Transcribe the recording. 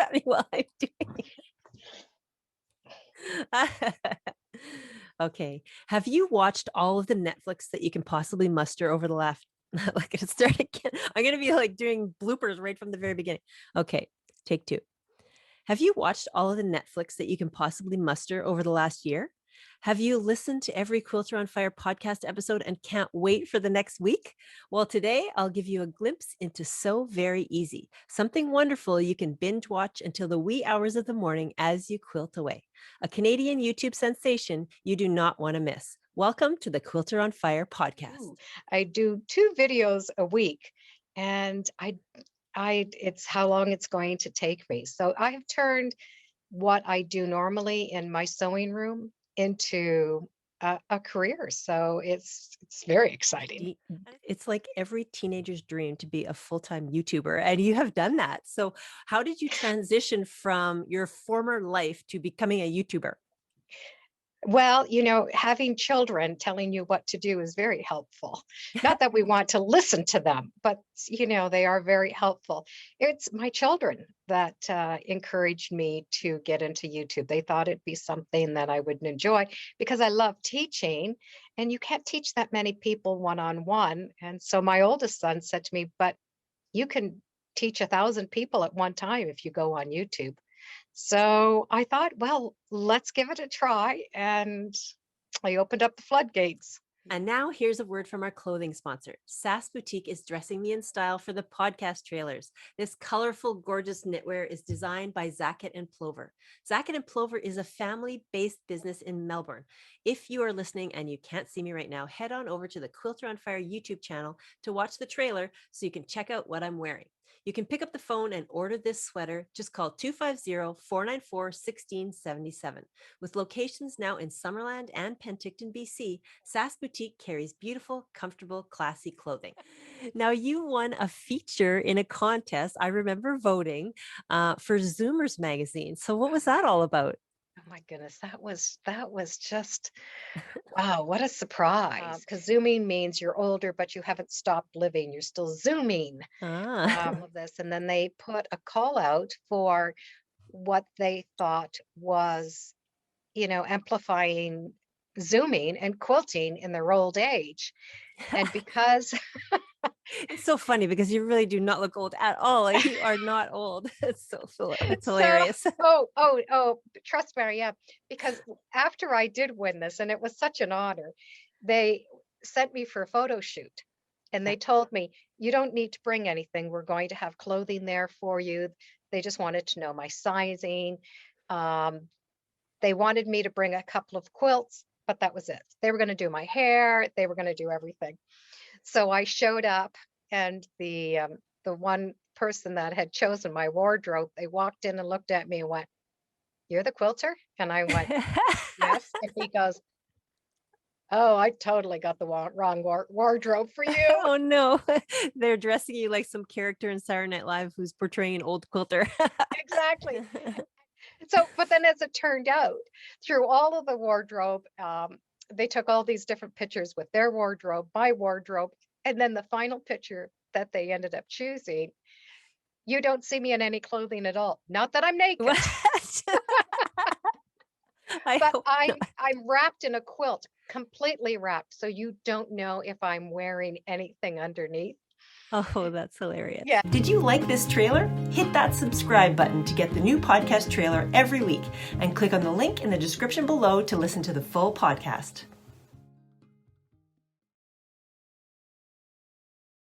at me while I'm doing it. Okay. Have you watched all of the Netflix that you can possibly muster over the last like it started again. I'm gonna be like doing bloopers right from the very beginning. Okay, take two. Have you watched all of the Netflix that you can possibly muster over the last year? Have you listened to every Quilter on Fire podcast episode and can't wait for the next week? Well, today I'll give you a glimpse into SewVeryEasy, something wonderful you can binge watch until the wee hours of the morning as you quilt away. A Canadian YouTube sensation you do not want to miss. Welcome to the Quilter on Fire podcast. I do 2 videos a week, and it's how long it's going to take me. So I have turned what I do normally in my sewing room into a career. So it's very exciting. It's like every teenager's dream to be a full-time YouTuber, and you have done that. So how did you transition from your former life to becoming a YouTuber? Well, having children telling you what to do is very helpful. Not that we want to listen to them, but they are very helpful. It's my children that encouraged me to get into YouTube. They thought it'd be something that I would enjoy because I love teaching, and you can't teach that many people one-on-one. And so my oldest son said to me, "But you can teach 1,000 people at one time if you go on YouTube." So I thought, well, let's give it a try. And I opened up the floodgates. And now here's a word from our clothing sponsor. Sass Boutique is dressing me in style for the podcast trailers. This colorful, gorgeous knitwear is designed by Zacket and Plover. Zacket and Plover is a family-based business in Melbourne. If you are listening and you can't see me right now, head on over to the Quilter on Fire YouTube channel to watch the trailer so you can check out what I'm wearing. You can pick up the phone and order this sweater. Just call 250-494-1677. With locations now in Summerland and Penticton, BC, Sass Boutique carries beautiful, comfortable, classy clothing. Now, you won a feature in a contest. I remember voting for Zoomers magazine. So what was that all about? Oh my goodness, that was just wow, what a surprise. Because zooming means you're older, but you haven't stopped living. You're still zooming of this. And then they put a call out for what they thought was, amplifying zooming and quilting in their old age. And because It's so funny because you really do not look old at all. Like you are not old. It's hilarious. Trust me, I am. Because after I did win this, and it was such an honor, they sent me for a photo shoot. And they told me, you don't need to bring anything. We're going to have clothing there for you. They just wanted to know my sizing. They wanted me to bring a couple of quilts, but that was it. They were going to do my hair. They were going to do everything. So I showed up, and the one person that had chosen my wardrobe, they walked in and looked at me and went, "You're the quilter?" And I went, "Yes." And he goes, "Oh, I totally got the wrong wardrobe for you." Oh no, they're dressing you like some character in Saturday Night Live who's portraying an old quilter. Exactly. So, but then as it turned out, through all of the wardrobe, they took all these different pictures with their wardrobe, my wardrobe, and then the final picture that they ended up choosing, you don't see me in any clothing at all. Not that I'm naked. What? But I'm wrapped in a quilt, completely wrapped, so you don't know if I'm wearing anything underneath. Oh, that's hilarious. Yeah. Did you like this trailer? Hit that subscribe button to get the new podcast trailer every week, and click on the link in the description below to listen to the full podcast.